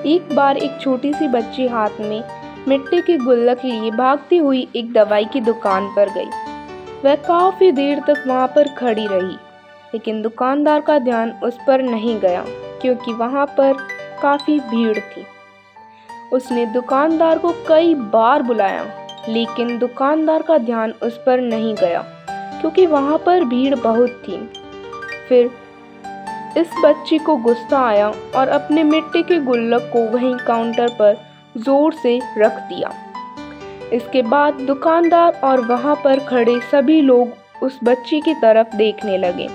एक बार एक छोटी सी बच्ची हाथ में मिट्टी की गुल्लक लिए भागती हुई एक दवाई की दुकान पर गई। वह काफी देर तक वहां पर खड़ी रही, लेकिन दुकानदार का ध्यान उस पर नहीं गया क्योंकि वहां पर काफी भीड़ थी। उसने दुकानदार को कई बार बुलाया, लेकिन दुकानदार का ध्यान उस पर नहीं गया क्योंकि वहां पर भीड़ बहुत थी। फिर इस बच्ची को गुस्सा आया और अपने मिट्टी के गुल्लक को वहीं काउंटर पर जोर से रख दिया। इसके बाद दुकानदार और वहां पर खड़े सभी लोग उस बच्ची की तरफ देखने लगे।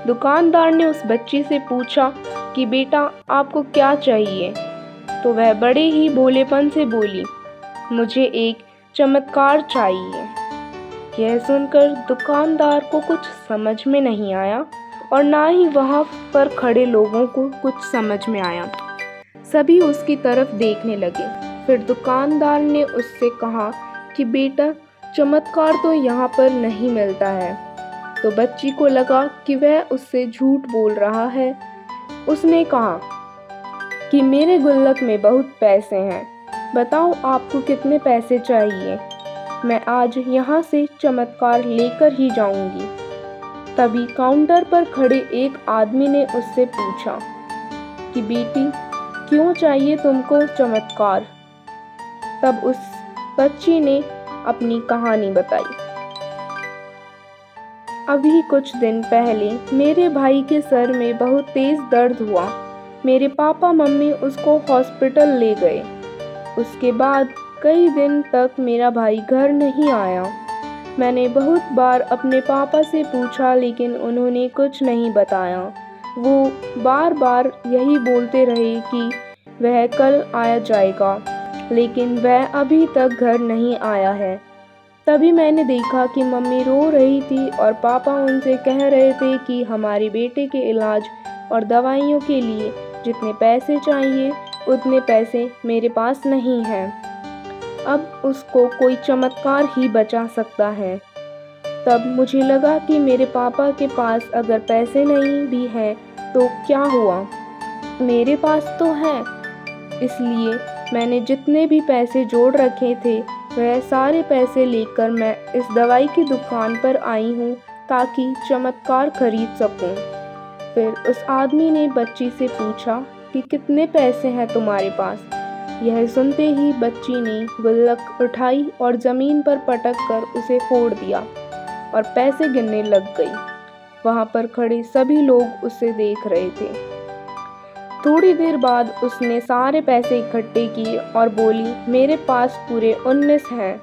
दुकानदार ने उस बच्ची से पूछा कि बेटा, आपको क्या चाहिए? तो वह बड़े ही भोलेपन से बोली, मुझे एक चमत्कार चाहिए। यह सुनकर दुकानदार को कुछ समझ में नहीं आया और ना ही वहां पर खड़े लोगों को कुछ समझ में आया। सभी उसकी तरफ देखने लगे। फिर दुकानदार ने उससे कहा कि बेटा, चमत्कार तो यहाँ पर नहीं मिलता है। तो बच्ची को लगा कि वह उससे झूठ बोल रहा है। उसने कहा कि मेरे गुल्लक में बहुत पैसे हैं, बताओ आपको कितने पैसे चाहिए, मैं आज यहाँ से चमत्कार लेकर ही जाऊंगी। तभी काउंटर पर खड़े एक आदमी ने उससे पूछा कि बेटी, क्यों चाहिए तुमको चमत्कार? तब उस बच्ची ने अपनी कहानी बताई। अभी कुछ दिन पहले मेरे भाई के सर में बहुत तेज दर्द हुआ। मेरे पापा मम्मी उसको हॉस्पिटल ले गए। उसके बाद कई दिन तक मेरा भाई घर नहीं आया। मैंने बहुत बार अपने पापा से पूछा, लेकिन उन्होंने कुछ नहीं बताया। वो बार बार यही बोलते रहे कि वह कल आ जाएगा, लेकिन वह अभी तक घर नहीं आया है। तभी मैंने देखा कि मम्मी रो रही थी और पापा उनसे कह रहे थे कि हमारे बेटे के इलाज और दवाइयों के लिए जितने पैसे चाहिए उतने पैसे मेरे पास नहीं हैं। अब उसको कोई चमत्कार ही बचा सकता है। तब मुझे लगा कि मेरे पापा के पास अगर पैसे नहीं भी हैं तो क्या हुआ, मेरे पास तो है। इसलिए मैंने जितने भी पैसे जोड़ रखे थे वह सारे पैसे लेकर मैं इस दवाई की दुकान पर आई हूँ ताकि चमत्कार खरीद सकूँ। फिर उस आदमी ने बच्ची से पूछा कि कितने पैसे हैं तुम्हारे पास? यह सुनते ही बच्ची ने गुल्लक उठाई और ज़मीन पर पटक कर उसे फोड़ दिया और पैसे गिनने लग गई। वहाँ पर खड़े सभी लोग उसे देख रहे थे। थोड़ी देर बाद उसने सारे पैसे इकट्ठे किए और बोली, मेरे पास पूरे 19 हैं।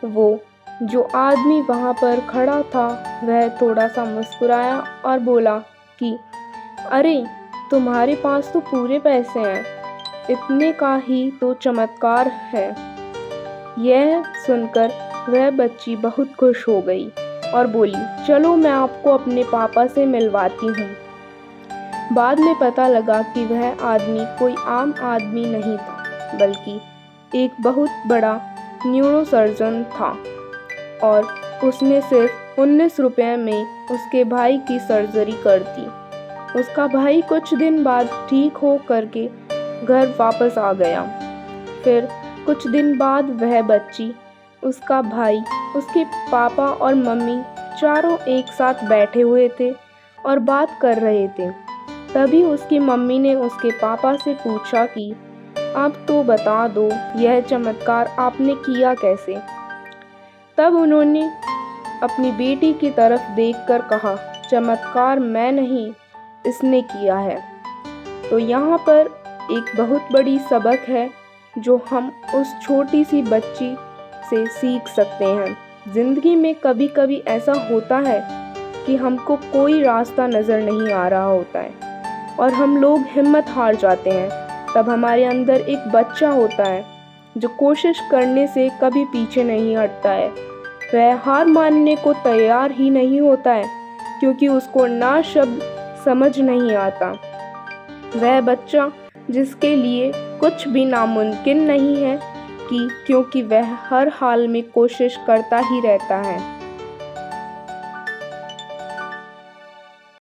वो जो आदमी वहाँ पर खड़ा था वह थोड़ा सा मुस्कुराया और बोला कि अरे, तुम्हारे पास तो पूरे पैसे हैं, इतने का ही तो चमत्कार है। यह सुनकर वह बच्ची बहुत खुश हो गई और बोली, चलो मैं आपको अपने पापा से मिलवाती हूँ। बाद में पता लगा कि वह आदमी कोई आम आदमी नहीं था, बल्कि एक बहुत बड़ा न्यूरोसर्जन था और उसने सिर्फ 19 रुपये में उसके भाई की सर्जरी कर दी। उसका भाई कुछ दिन बाद ठीक हो करके घर वापस आ गया। फिर कुछ दिन बाद वह बच्ची, उसका भाई, उसके पापा और मम्मी चारों एक साथ बैठे हुए थे और बात कर रहे थे। तभी उसकी मम्मी ने उसके पापा से पूछा कि अब तो बता दो, यह चमत्कार आपने किया कैसे? तब उन्होंने अपनी बेटी की तरफ देखकर कहा, चमत्कार मैं नहीं, इसने किया है। तो यहाँ पर एक बहुत बड़ी सबक है जो हम उस छोटी सी बच्ची से सीख सकते हैं। जिंदगी में कभी कभी ऐसा होता है कि हमको कोई रास्ता नज़र नहीं आ रहा होता है और हम लोग हिम्मत हार जाते हैं। तब हमारे अंदर एक बच्चा होता है जो कोशिश करने से कभी पीछे नहीं हटता है। वह हार मानने को तैयार ही नहीं होता है क्योंकि उसको ना शब्द समझ नहीं आता। वह बच्चा जिसके लिए कुछ भी नामुमकिन नहीं है, क्योंकि वह हर हाल में कोशिश करता ही रहता है।